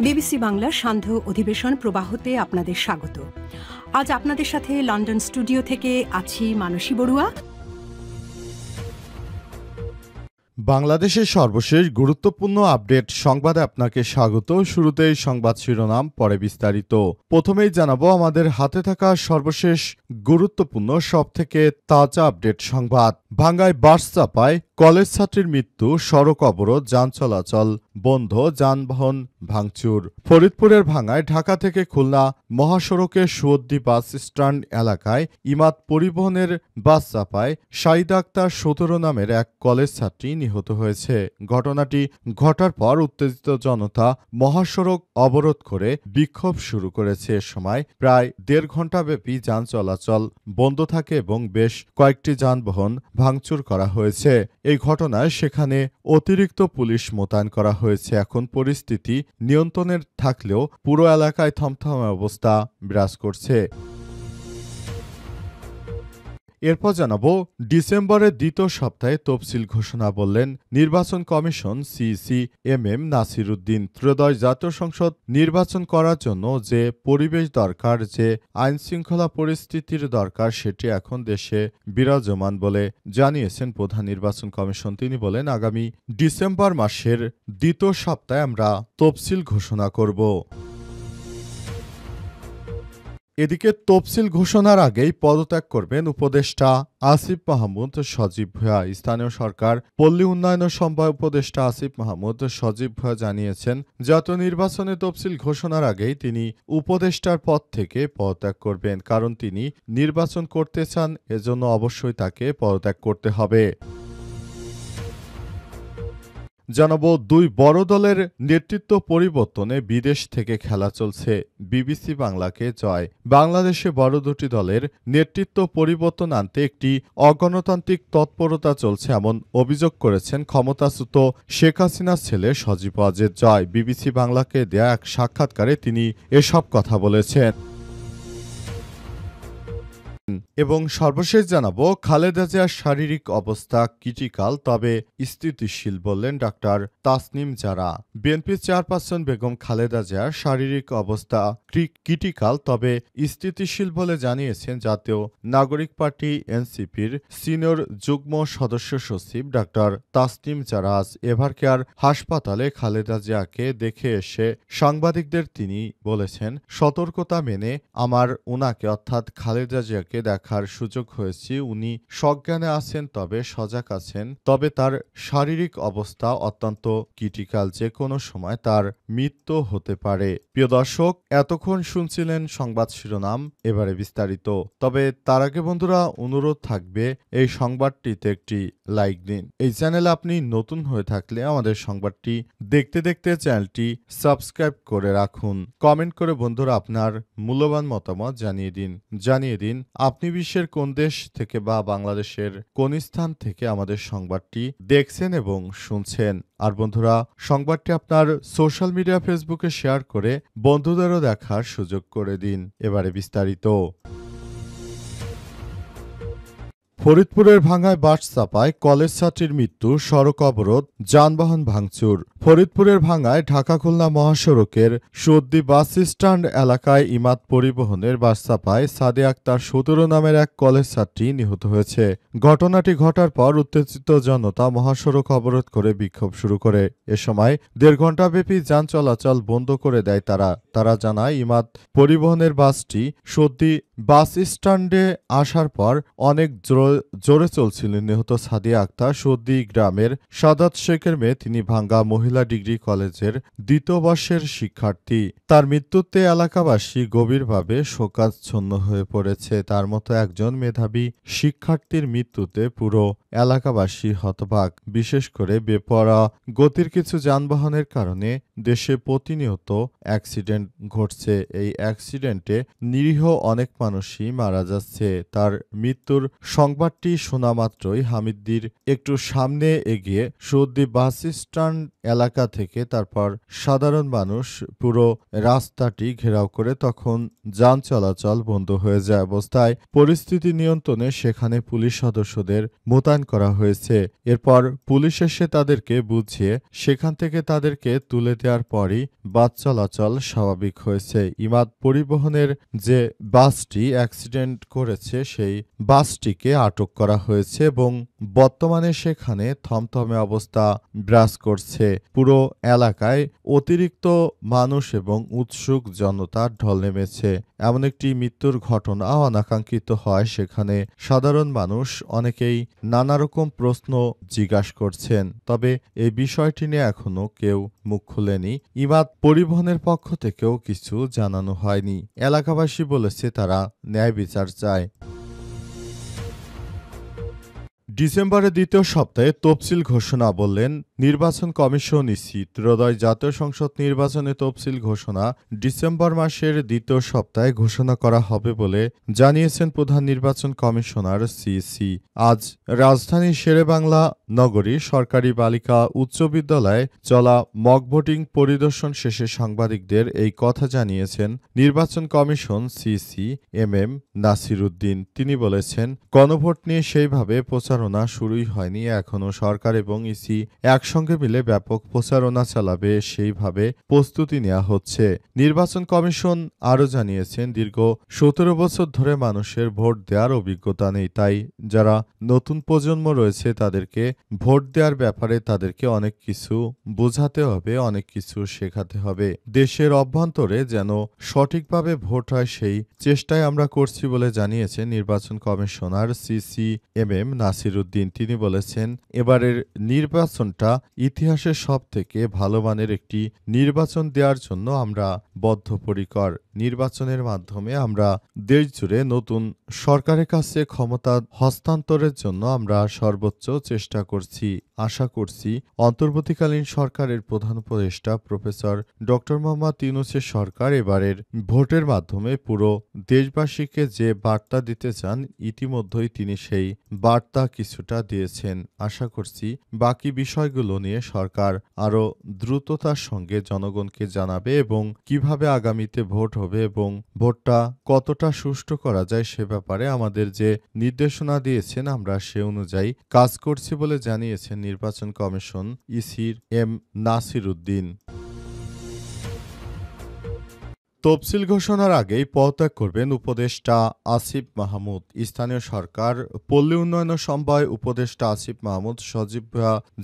BBC বাংলার সান্ধ্য অধিবেশন প্রবাহতে আপনাদের স্বাগত। আজ আপনাদের সাথে লন্ডন স্টুডিও থেকে আছি মানসী বড়ুয়া। বাংলাদেশের সর্বশেষ গুরুত্বপূর্ণ আপডেট সংবাদে আপনাকে স্বাগত। শুরুতেই সংবাদ শিরোনাম, পরে বিস্তারিত। প্রথমেই জানাবো আমাদের হাতে থাকা সর্বশেষ গুরুত্বপূর্ণ সবথেকে তাজা আপডেট সংবাদ। ভাঙ্গায় বাস চাপায় কলেজ ছাত্রীর মৃত্যু, সড়ক অবরোধ, যান চলাচল বন্ধ, যানবাহন ভাঙচুর। ফরিদপুরের ভাঙ্গায় ঢাকা থেকে খুলনা মহাসড়কের সুয়দ্দি বাস স্ট্যান্ড এলাকায় ইমাদ পরিবহনের বাস চাপায় শাহিদ আক্তার ১৭ নামের এক কলেজ ছাত্রী নিহত হয়েছে। ঘটনাটি ঘটার পর উত্তেজিত জনতা মহাসড়ক অবরোধ করে বিক্ষোভ শুরু করেছে। এ সময় প্রায় ১.৫ ঘণ্টাব্যাপী যান চলাচল বন্ধ থাকে এবং বেশ কয়েকটি যানবাহন ভাঙচুর করা হয়েছে। এই ঘটনায় সেখানে অতিরিক্ত পুলিশ মোতায়েন করা হয়েছে। এখন পরিস্থিতি নিয়ন্ত্রণের থাকলেও পুরো এলাকায় থমথমে অবস্থা বিরাজ করছে। এরপর জানাবো ডিসেম্বরের দ্বিতীয় সপ্তাহে তফসিল ঘোষণা বললেন নির্বাচন commission CEC M Nasir Uddin. ত্রয়োদশ জাতীয় সংসদ নির্বাচন করার জন্য যে পরিবেশ দরকার, যে আইনশৃঙ্খলা পরিস্থিতির দরকার, সেটি এখন দেশে বিরাজমান বলে জানিয়েছেন প্রধান নির্বাচন কমিশন। তিনি বলেন, আগামী ডিসেম্বর মাসের দ্বিতীয় সপ্তাহে আমরা তফসিল ঘোষণা করব। এদিকে তফসিল ঘোষণার আগেই পদত্যাগ করবেন উপদেষ্টা আসিফ মাহমুদ সজীব ভূঁইয়া। স্থানীয় সরকার পল্লী উন্নয়ন সমবায় উপদেষ্টা আসিফ মাহমুদ সজীব ভূঁইয়া জানিয়েছেন, জাতীয় নির্বাচনে তফসিল ঘোষণার আগেই তিনি উপদেষ্টার পদ থেকে পদত্যাগ করবেন। কারণ তিনি নির্বাচন করতে চান, এজন্য অবশ্যই তাকে পদত্যাগ করতে হবে। জানাবো দুই বড় দলের নেতৃত্ব পরিবর্তনে বিদেশ থেকে খেলা চলছে। বিবিসি বাংলাকে জয়। বাংলাদেশে বড় দুটি দলের নেতৃত্ব পরিবর্তন আনতে একটি অগণতান্ত্রিক তৎপরতা চলছে, এমন অভিযোগ করেছেন ক্ষমতাচ্যুত শেখ হাসিনার ছেলে সজীব ওয়াজেদ জয়। বিবিসি বাংলাকে দেয়া এক সাক্ষাৎকারে তিনি এসব কথা বলেছেন। এবং সর্বশেষ জানাবো খালেদা জিয়ার শারীরিক অবস্থা ক্রিটিক্যাল তবে স্থিতিশীল বললেন ডাক্তার তাসনিম জারা। বিএনপি চেয়ারপারসন বেগম খালেদা জিয়ার শারীরিক অবস্থা ক্রিটিক্যাল তবে স্থিতিশীল বলে জানিয়েছেন জাতীয় নাগরিক পার্টি এনসিপির সিনিয়র যুগ্ম সদস্য সচিব ডাক্তার তাসনিম জারা। আজ এভারকেয়ার হাসপাতালে খালেদা জিয়াকে দেখে এসে সাংবাদিকদের তিনি বলেছেন, সতর্কতা মেনে আমার উনাকে অর্থাৎ খালেদা জিয়াকে দেখার সুযোগ হয়েছে। উনি সজ্ঞানে আছেন, তবে সজাগ আছেন, তবে তার শারীরিক অবস্থা অত্যন্ত ক্রিটিক্যাল, যে কোনো সময় তার মৃত্যু হতে পারে। প্রিয় দর্শক, এতক্ষণ শুনছিলেন সংবাদ শিরোনাম, এবারে বিস্তারিত। তবে তার আগে বন্ধুরা অনুরোধ থাকবে এই সংবাদটিতে একটি লাইক দিন। এই চ্যানেলে আপনি নতুন হয়ে থাকলে আমাদের সংবাদটি দেখতে দেখতে চ্যানেলটি সাবস্ক্রাইব করে রাখুন। কমেন্ট করে বন্ধুরা আপনার মূল্যবান মতামত জানিয়ে দিন আপনি বিশ্বের কোন দেশ থেকে বা বাংলাদেশের কোন স্থান থেকে আমাদের সংবাদটি দেখছেন এবং শুনছেন। আর বন্ধুরা সংবাদটি আপনার সোশ্যাল মিডিয়া ফেসবুকে শেয়ার করে বন্ধুদেরও দেখার সুযোগ করে দিন। এবারে বিস্তারিত। ফরিদপুরের ভাঙ্গায় বাস চাপায় কলেজ ছাত্রীর মৃত্যু, সড়ক অবরোধ, যানবাহন ভাঙচুর। ফরিদপুরের ভাঙ্গায় ঢাকা খুলনা মহাসড়কের সুয়দ্দি বাস স্ট্যান্ড এলাকায় ইমাদ পরিবহনের বাস চাপায় সাদে আক্তার ১৭ নামের এক কলেজ ছাত্রী নিহত হয়েছে। ঘটনাটি ঘটার পর উত্তেজিত জনতা মহাসড়ক অবরোধ করে বিক্ষোভ শুরু করে। এ সময় ১.৫ ঘণ্টাব্যাপী যান চলাচল বন্ধ করে দেয় তারা জানায়, ইমাদ পরিবহনের বাসটি সুয়দ্দি বাস স্ট্যান্ডে আসার পর অনেক জোরে চলছিল। নিহত সাদিয়া আক্তার সুয়দ্দি গ্রামের সাদাত শেখের মেয়ে। তিনি ভাঙ্গা মহিলা ডিগ্রি কলেজের ২য় বর্ষের শিক্ষার্থী। তার মৃত্যুতে এলাকাবাসী গভীরভাবে শোকাচ্ছন্ন হয়ে পড়েছে। তার মতো একজন মেধাবী শিক্ষার্থীর মৃত্যুতে পুরো এলাকাবাসী হতবাক। বিশেষ করে বেপরোয়া গতির কিছু যানবাহনের কারণে দেশে প্রতিনিয়ত অ্যাক্সিডেন্ট ঘটছে। এই অ্যাক্সিডেন্টে নিরীহ অনেক মানুষ মানুষই মারা যাচ্ছে। তার মৃত্যুর সংবাদটি শোনা মাত্রই হামিদ্দির একটু সামনে এগিয়ে সৌদি বাস স্ট্যান্ড এলাকা থেকে তারপর সাধারণ মানুষ পুরো রাস্তাটি ঘেরাও করে তখন যান চলাচল বন্ধ হয়ে যায়। অবস্থায় পরিস্থিতি নিয়ন্ত্রণে সেখানে পুলিশ সদস্যদের মোতায়েন করা হয়েছে। এরপর পুলিশ এসে তাদেরকে বুঝিয়ে সেখান থেকে তাদেরকে তুলে দেওয়ার পরই বাস চলাচল স্বাভাবিক হয়েছে। ইমাদ পরিবহনের যে বাসটি অ্যাক্সিডেন্ট করেছে সেই বাসটিকে আটক করা হয়েছে এবং বর্তমানে সেখানে থমথমে অবস্থা বিরাজ করছে। পুরো এলাকায় অতিরিক্ত মানুষ এবং উৎসুক জনতার ঢল নেমেছে। এমন একটি মৃত্যুর ঘটনা অনাকাঙ্ক্ষিত হয় সেখানে সাধারণ মানুষ অনেকেই নানা রকম প্রশ্ন জিজ্ঞাসা করছেন। তবে এই বিষয়টি নিয়ে এখনো কেউ মুখ খুলেনি। ইমাদ পরিবহনের পক্ষ থেকেও কিছু জানানো হয়নি। এলাকাবাসী বলেছে তারা ন্যায় বিচার চায়। ডিসেম্বরের দ্বিতীয় সপ্তাহে তফসিল ঘোষণা বললেন নির্বাচন কমিশন ইসি। ত্রয়োদশ জাতীয় সংসদ নির্বাচনে তফসিল ঘোষণা ডিসেম্বর মাসের দ্বিতীয় সপ্তাহে ঘোষণা করা হবে বলে জানিয়েছেন প্রধান নির্বাচন কমিশনার সিসি। আজ রাজধানীর শেরেবাংলা নগরী সরকারি বালিকা উচ্চ বিদ্যালয়ে চলা মক ভোটিং পরিদর্শন শেষে সাংবাদিকদের এই কথা জানিয়েছেন নির্বাচন commission CEC M Nasir Uddin. তিনি বলেছেন, গণভোট নিয়ে সেইভাবে প্রচারণা শুরুই হয়নি। এখনও সরকার এবং ইসি একসঙ্গে মিলে ব্যাপক প্রচারণা চালাবে, সেইভাবে প্রস্তুতি নেওয়া হচ্ছে। নির্বাচন কমিশন আরও জানিয়েছেন, দীর্ঘ ১৭ বছর ধরে মানুষের ভোট দেওয়ার অভিজ্ঞতা নেই। তাই যারা নতুন প্রজন্ম রয়েছে তাদেরকে ভোট দেওয়ার ব্যাপারে তাদেরকে অনেক কিছু বোঝাতে হবে, অনেক কিছু শেখাতে হবে। দেশের অভ্যন্তরে যেন সঠিকভাবে ভোট হয় সেই চেষ্টাই আমরা করছি বলে জানিয়েছেন নির্বাচন commissioner CEC M Nasir Uddin. তিনি বলেছেন, এবারের নির্বাচনটা ইতিহাসের সবথেকে ভালো মানের একটি নির্বাচন দেওয়ার জন্য আমরা বদ্ধপরিকর। নির্বাচনের মাধ্যমে আমরা দেশজুড়ে নতুন সরকারের কাছে ক্ষমতা হস্তান্তরের জন্য আমরা সর্বোচ্চ চেষ্টা করছি। আশা করছি অন্তর্বর্তীকালীন সরকারের প্রধান উপদেষ্টা প্রফেসর ড. মোহাম্মদ ইউনূসের সরকার এবারের ভোটের মাধ্যমে পুরো দেশবাসীকে যে বার্তা দিতে চান ইতিমধ্যেই তিনি সেই বার্তা কিছুটা দিয়েছেন। আশা করছি বাকি বিষয়গুলো নিয়ে সরকার আরও দ্রুততার সঙ্গে জনগণকে জানাবে এবং কিভাবে আগামীতে ভোট হবে এবং ভোটটা কতটা সুষ্ঠু করা যায় সে ব্যাপারে আমাদের যে নির্দেশনা দিয়েছেন আমরা সে অনুযায়ী কাজ করছি বলে জানিয়েছেন নির্বাচন কমিশন ইসির এম নাসির উদ্দিন। তফসিল ঘোষণার আগেই পদত্যাগ করবেন উপদেষ্টা আসিফ মাহমুদ। স্থানীয় সরকার পল্লী উন্নয়ন সমবায় উপদেষ্টা আসিফ মাহমুদ সজীব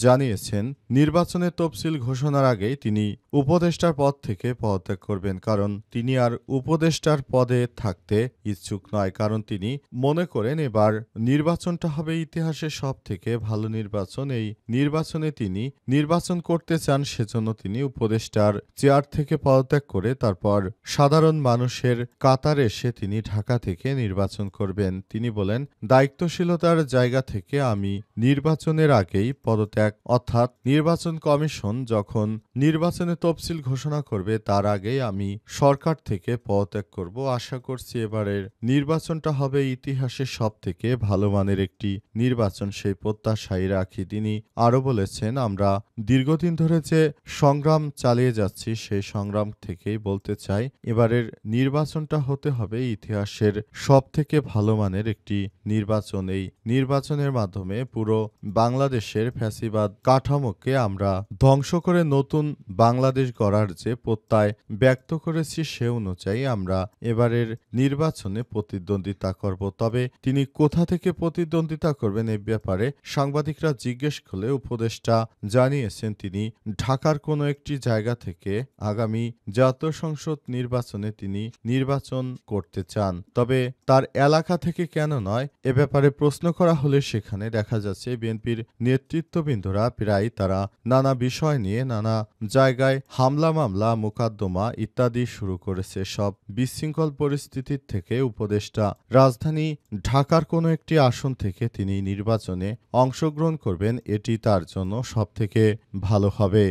জানিয়েছেন, নির্বাচনের তফসিল ঘোষণার আগেই তিনি উপদেষ্টার পদ থেকে পদত্যাগ করবেন। কারণ তিনি আর উপদেষ্টার পদে থাকতে ইচ্ছুক নয়। কারণ তিনি মনে করেন এবার নির্বাচনটা হবে ইতিহাসের সব থেকে ভালো নির্বাচন। এই নির্বাচনে তিনি নির্বাচন করতে চান, সেজন্য তিনি উপদেষ্টার চেয়ার থেকে পদত্যাগ করে তারপর সাধারণ মানুষের কাতারে এসে তিনি ঢাকা থেকে নির্বাচন করবেন। তিনি বলেন, দায়িত্বশীলতার জায়গা থেকে আমি নির্বাচনের আগেই পদত্যাগ, অর্থাৎ নির্বাচন কমিশন যখন নির্বাচনে তফসিল ঘোষণা করবে তার আগেই আমি সরকার থেকে পদত্যাগ করব। আশা করছি এবারের নির্বাচনটা হবে ইতিহাসের সব থেকে ভালো মানের একটি নির্বাচন, সেই প্রত্যাশাই রাখি। তিনি আরও বলেছেন, আমরা দীর্ঘদিন ধরে যে সংগ্রাম চালিয়ে যাচ্ছি সেই সংগ্রাম থেকেই বলতে চাই এবারের নির্বাচনটা হতে হবে ইতিহাসের সব থেকে ভালো মানের একটি নির্বাচন। এই নির্বাচনের মাধ্যমে পুরো বাংলাদেশের ফ্যাসিবাদ কাঠামোকে আমরা ধ্বংস করে নতুন বাংলাদেশ গড়ার যে প্রত্যয় ব্যক্ত করেছি সে অনুযায়ী আমরা এবারের নির্বাচনে প্রতিদ্বন্দ্বিতা করব। তবে তিনি কোথা থেকে প্রতিদ্বন্দ্বিতা করবেন এ ব্যাপারে সাংবাদিকরা জিজ্ঞেস করলে উপদেষ্টা জানিয়েছেন, তিনি ঢাকার কোনো একটি জায়গা থেকে আগামী জাতীয় সংসদ নির্বাচনে তিনি নির্বাচন করতে চান। তবে তার এলাকা থেকে কেন নয় এ ব্যাপারে প্রশ্ন করা হলে সেখানে দেখা যাচ্ছে বিএনপির নেতৃত্ববৃন্দরা প্রায় তারা নানা বিষয় নিয়ে নানা জায়গায় হামলা মামলা মোকদ্দমা ইত্যাদি শুরু করেছে। সব বিশৃঙ্খল পরিস্থিতির থেকে উপদেষ্টা রাজধানী ঢাকার কোনো একটি আসন থেকে তিনি নির্বাচনে অংশগ্রহণ করবেন, এটি তার জন্য সবথেকে ভালো হবে।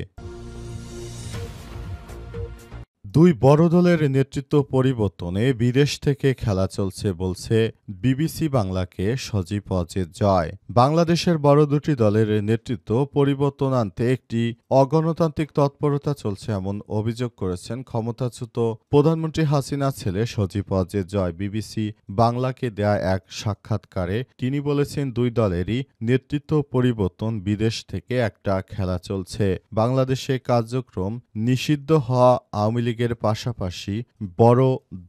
দুই বড় দলের নেতৃত্ব পরিবর্তনে বিদেশ থেকে খেলা চলছে বলছে বিবিসি বাংলাকে সজীব ওয়াজেদ জয়। বাংলাদেশের বড় দুটি দলের নেতৃত্ব পরিবর্তন আনতে একটি অগণতান্ত্রিক তৎপরতা চলছে এমন অভিযোগ করেছেন ক্ষমতাচ্যুত প্রধানমন্ত্রী হাসিনার ছেলে সজীব ওয়াজেদ জয়। বিবিসি বাংলাকে দেয়া এক সাক্ষাৎকারে তিনি বলেছেন, দুই দলেরই নেতৃত্ব পরিবর্তন, বিদেশ থেকে একটা খেলা চলছে। বাংলাদেশে কার্যক্রম নিষিদ্ধ হওয়া আওয়ামী লীগের পাশাপাশি বড়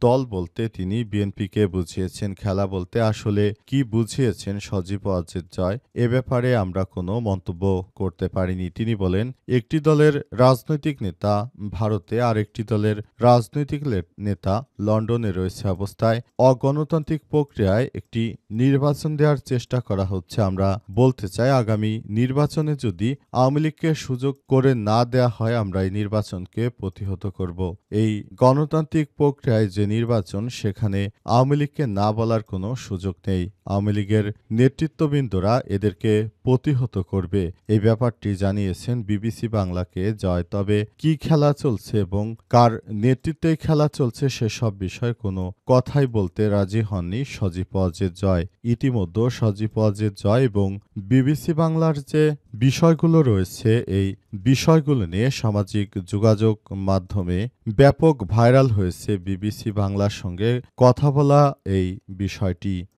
দল বলতে তিনি বিএনপিকে বুঝিয়েছেন। খেলা বলতে আসলে কি বুঝিয়েছেন সজীব ওয়াজেদ জয়, এ ব্যাপারে আমরা কোনো মন্তব্য করতে পারিনি। তিনি বলেন, একটি দলের রাজনৈতিক নেতা ভারতে আর একটি দলের রাজনৈতিক নেতা লন্ডনে রয়েছে অবস্থায় অগণতান্ত্রিক প্রক্রিয়ায় একটি নির্বাচন দেওয়ার চেষ্টা করা হচ্ছে। আমরা বলতে চাই, আগামী নির্বাচনে যদি আওয়ামী লীগকে সুযোগ করে না দেয়া হয়, আমরা এই নির্বাচনকে প্রতিহত করব। এই গণতান্ত্রিক প্রক্রিয়ায় যে নির্বাচন, সেখানে আওয়ামী লীগকে না বলার কোনো সুযোগ নেই। আওয়ামী লীগের নেতৃত্ববৃন্দরা এদেরকে প্রতিহত করবে, এই ব্যাপারটি জানিয়েছেন বিবিসি বাংলাকে জয়। তবে কি খেলা চলছে এবং কার নেতৃত্বে খেলা চলছে সেসব বিষয়ে কোনো কথাই বলতে রাজি হননি সজীব ওয়াজেদ জয়। ইতিমধ্যে সজীব ওয়াজেদ জয় এবং বিবিসি বাংলার যে বিষয়গুলো রয়েছে, এই বিষয়গুলো নিয়ে সামাজিক যোগাযোগ মাধ্যমে ব্যাপক ভাইরাল হয়েছে বিবিসি বাংলার সঙ্গে কথা বলা এই বিষয়টি।